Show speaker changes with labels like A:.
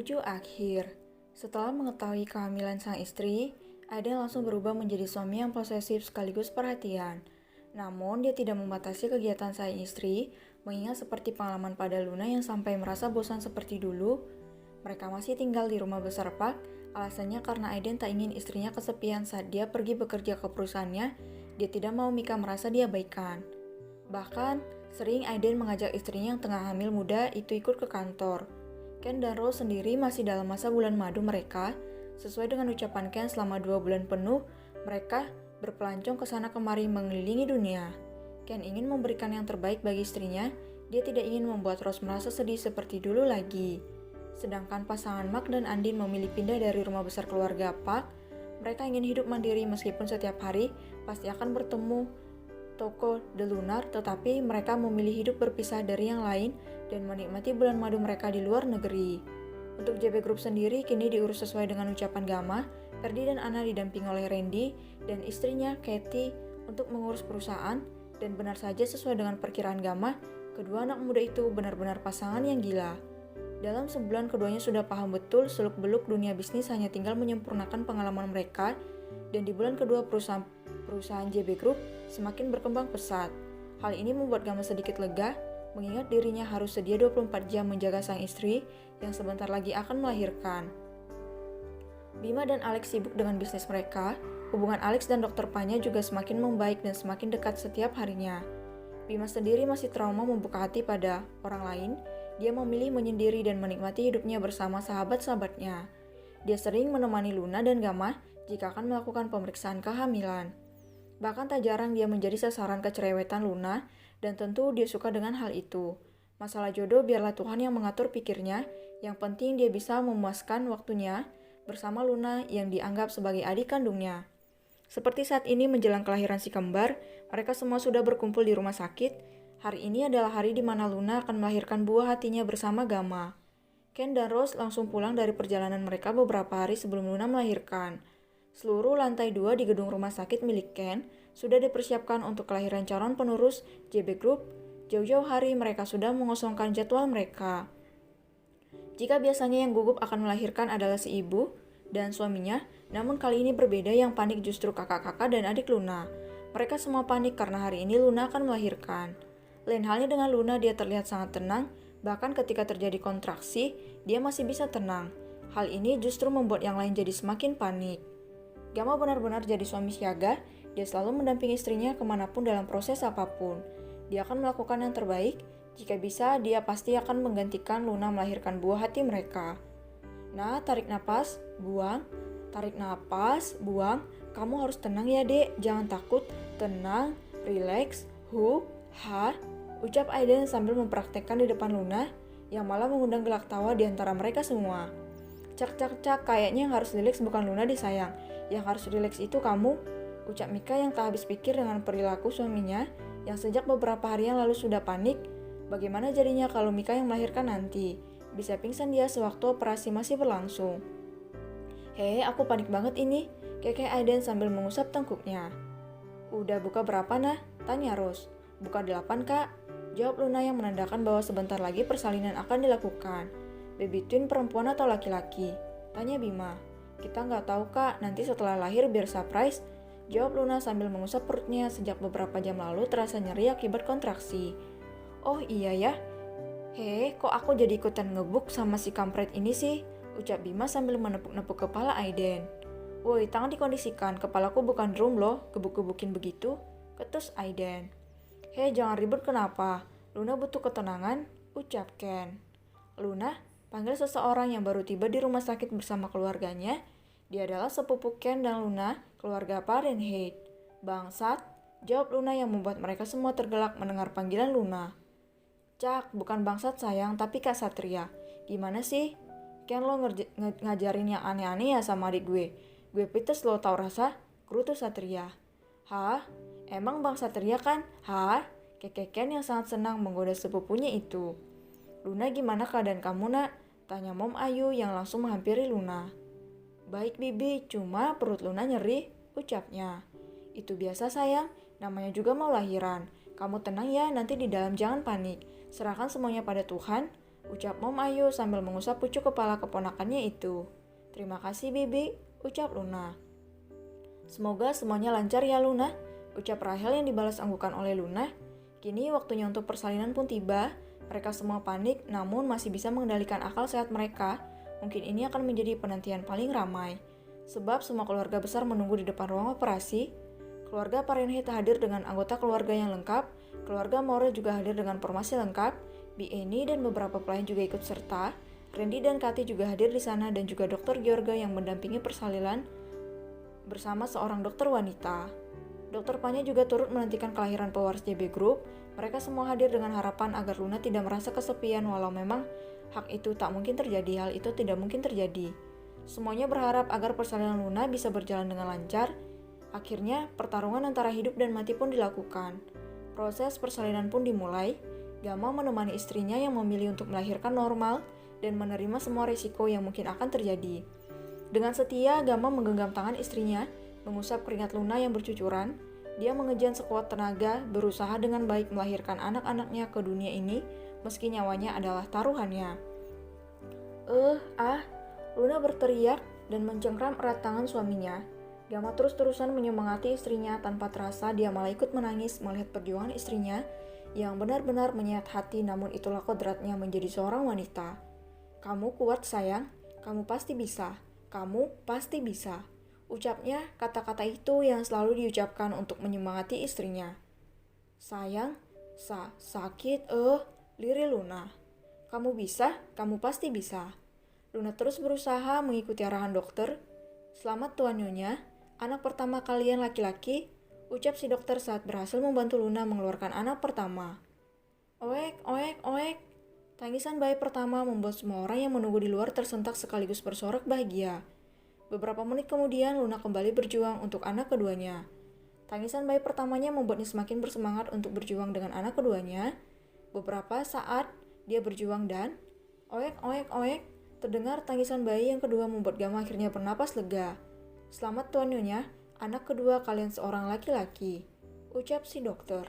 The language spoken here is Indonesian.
A: Menuju akhir, setelah mengetahui kehamilan sang istri, Aiden langsung berubah menjadi suami yang posesif sekaligus perhatian. Namun, dia tidak membatasi kegiatan sang istri, mengingat seperti pengalaman pada Luna yang sampai merasa bosan seperti dulu. Mereka masih tinggal di rumah besar Park, alasannya karena Aiden tak ingin istrinya kesepian saat dia pergi bekerja ke perusahaannya. Dia tidak mau Mika merasa diabaikan. Bahkan, sering Aiden mengajak istrinya yang tengah hamil muda itu ikut ke kantor. Ken dan Rose sendiri masih dalam masa bulan madu mereka. Sesuai dengan ucapan Ken, selama 2 bulan penuh, mereka berpelancong ke sana kemari mengelilingi dunia. Ken ingin memberikan yang terbaik bagi istrinya. Dia tidak ingin membuat Rose merasa sedih seperti dulu lagi. Sedangkan pasangan Mark dan Andin memilih pindah dari rumah besar keluarga Park. Mereka ingin hidup mandiri meskipun setiap hari pasti akan bertemu toko The Lunar, tetapi mereka memilih hidup berpisah dari yang lain dan menikmati bulan madu mereka di luar negeri. Untuk JB Group sendiri kini diurus sesuai dengan ucapan Gama. Ferdi dan Anna didampingi oleh Randy dan istrinya Katie untuk mengurus perusahaan, dan benar saja sesuai dengan perkiraan Gama, kedua anak muda itu benar-benar pasangan yang gila. Dalam sebulan keduanya sudah paham betul seluk-beluk dunia bisnis, hanya tinggal menyempurnakan pengalaman mereka, dan di bulan kedua perusahaan JB Group semakin berkembang pesat. Hal ini membuat Gama sedikit lega, mengingat dirinya harus sedia 24 jam menjaga sang istri yang sebentar lagi akan melahirkan. Bima dan Alex sibuk dengan bisnis mereka. Hubungan Alex dan Dr. Panya juga semakin membaik dan semakin dekat setiap harinya. Bima sendiri masih trauma membuka hati pada orang lain. Dia memilih menyendiri dan menikmati hidupnya bersama sahabat-sahabatnya. Dia sering menemani Luna dan Gama jika akan melakukan pemeriksaan kehamilan. Bahkan tak jarang dia menjadi sasaran kecerewetan Luna, dan tentu dia suka dengan hal itu. Masalah jodoh biarlah Tuhan yang mengatur, pikirnya. Yang penting dia bisa memuaskan waktunya bersama Luna yang dianggap sebagai adik kandungnya. Seperti saat ini menjelang kelahiran si kembar, mereka semua sudah berkumpul di rumah sakit. Hari ini adalah hari di mana Luna akan melahirkan buah hatinya bersama Gama. Ken dan Rose langsung pulang dari perjalanan mereka beberapa hari sebelum Luna melahirkan. Seluruh lantai 2 di gedung rumah sakit milik Ken sudah dipersiapkan untuk kelahiran calon penerus JB Group. Jauh-jauh hari mereka sudah mengosongkan jadwal mereka. Jika biasanya yang gugup akan melahirkan adalah si ibu dan suaminya, namun kali ini berbeda, yang panik justru kakak-kakak dan adik Luna. Mereka semua panik karena hari ini Luna akan melahirkan. Lain halnya dengan Luna, dia terlihat sangat tenang, bahkan ketika terjadi kontraksi, dia masih bisa tenang. Hal ini justru membuat yang lain jadi semakin panik. Gama benar-benar jadi suami siaga, dia selalu mendampingi istrinya kemanapun dalam proses apapun. Dia akan melakukan yang terbaik, jika bisa dia pasti akan menggantikan Luna melahirkan buah hati mereka. Nah, tarik napas, buang, tarik napas, buang, kamu harus tenang ya dek, jangan takut, tenang, relax, ha, ucap Aiden sambil mempraktekkan di depan Luna, yang malah mengundang gelak tawa di antara mereka semua. Cak, kayaknya yang harus relax bukan Luna disayang. Yang harus relax itu kamu, ucap Mika yang tak habis pikir dengan perilaku suaminya yang sejak beberapa hari yang lalu sudah panik. Bagaimana jadinya kalau Mika yang melahirkan nanti? Bisa pingsan dia sewaktu operasi masih berlangsung. Hei, aku panik banget ini, keke Aiden sambil mengusap tengkuknya. Udah buka berapa nah? Tanya Rose. Buka 8 kak, jawab Luna yang menandakan bahwa sebentar lagi persalinan akan dilakukan. Baby twin perempuan atau laki-laki? Tanya Bima. Kita nggak tahu kak, nanti setelah lahir biar surprise, jawab Luna sambil mengusap perutnya. Sejak beberapa jam lalu terasa nyeri akibat kontraksi. Oh iya ya, kok aku jadi ikutan ngebuk sama si kampret ini sih, ucap Bima sambil menepuk-nepuk kepala Aiden. Woi, tangan dikondisikan, kepalaku bukan drum loh, gebuk-gebukin begitu, ketus Aiden. Jangan ribut kenapa, Luna butuh ketenangan, ucap Ken. Luna, panggil seseorang yang baru tiba di rumah sakit bersama keluarganya. Dia adalah sepupu Ken dan Luna, keluarga Fahrenheit. Bangsat, jawab Luna yang membuat mereka semua tergelak mendengar panggilan Luna. Cak, bukan bangsat sayang, tapi Kak Satria. Gimana sih? Ken, lo ngajarin yang aneh-aneh ya sama adik gue. Gue pites lo tau rasa, gerutu Satria. Hah? Emang Bang Satria kan? Hah? Keke Ken yang sangat senang menggoda sepupunya itu. Luna, gimana keadaan kamu nak? Tanya Mom Ayu yang langsung menghampiri Luna. Baik Bibi, cuma perut Luna nyeri, ucapnya. Itu biasa sayang, namanya juga mau lahiran. Kamu tenang ya, nanti di dalam jangan panik. Serahkan semuanya pada Tuhan. ucap Mom Ayu sambil mengusap pucuk kepala keponakannya itu. Terima kasih Bibi, ucap Luna. Semoga semuanya lancar ya Luna, ucap Rahel yang dibalas anggukan oleh Luna. Kini waktunya untuk persalinan pun tiba. Mereka semua panik namun masih bisa mengendalikan akal sehat mereka. Mungkin ini akan menjadi penantian paling ramai. Sebab semua keluarga besar menunggu di depan ruang operasi. Keluarga Fahrenheit hadir dengan anggota keluarga yang lengkap. Keluarga Moore juga hadir dengan formasi lengkap. Bi Eni dan beberapa pelayan juga ikut serta. Randy dan Kathy juga hadir di sana dan juga Dr. George yang mendampingi persalinan bersama seorang dokter wanita. Dr. Panya juga turut menantikan kelahiran pewaris JB Group. Mereka semua hadir dengan harapan agar Luna tidak merasa kesepian walau memang hal itu tidak mungkin terjadi. Semuanya berharap agar persalinan Luna bisa berjalan dengan lancar. Akhirnya, pertarungan antara hidup dan mati pun dilakukan. Proses persalinan pun dimulai. Gama menemani istrinya yang memilih untuk melahirkan normal dan menerima semua risiko yang mungkin akan terjadi. Dengan setia, Gama menggenggam tangan istrinya, mengusap keringat Luna yang bercucuran. Dia mengejar sekuat tenaga, berusaha dengan baik melahirkan anak-anaknya ke dunia ini, meski nyawanya adalah taruhannya. Luna berteriak dan mencengkram erat tangan suaminya. Gama terus-terusan menyemangati istrinya, tanpa terasa dia malah ikut menangis melihat perjuangan istrinya yang benar-benar menyayat hati, namun itulah kodratnya menjadi seorang wanita. Kamu kuat sayang, kamu pasti bisa, kamu pasti bisa. Ucapnya kata-kata itu yang selalu diucapkan untuk menyemangati istrinya. Sayang, sakit, lirih Luna. Kamu bisa, kamu pasti bisa. Luna terus berusaha mengikuti arahan dokter. Selamat Tuan Nyonya, anak pertama kalian laki-laki, ucap si dokter saat berhasil membantu Luna mengeluarkan anak pertama. Oek, oek, oek. Tangisan bayi pertama membuat semua orang yang menunggu di luar tersentak sekaligus bersorak bahagia. Beberapa menit kemudian Luna kembali berjuang untuk anak keduanya. Tangisan bayi pertamanya membuatnya semakin bersemangat untuk berjuang dengan anak keduanya. Beberapa saat dia berjuang dan oek, oek, oek. Terdengar tangisan bayi yang kedua membuat Gama akhirnya bernapas lega. Selamat Tuan Nyonya, anak kedua kalian seorang laki-laki, ucap si dokter.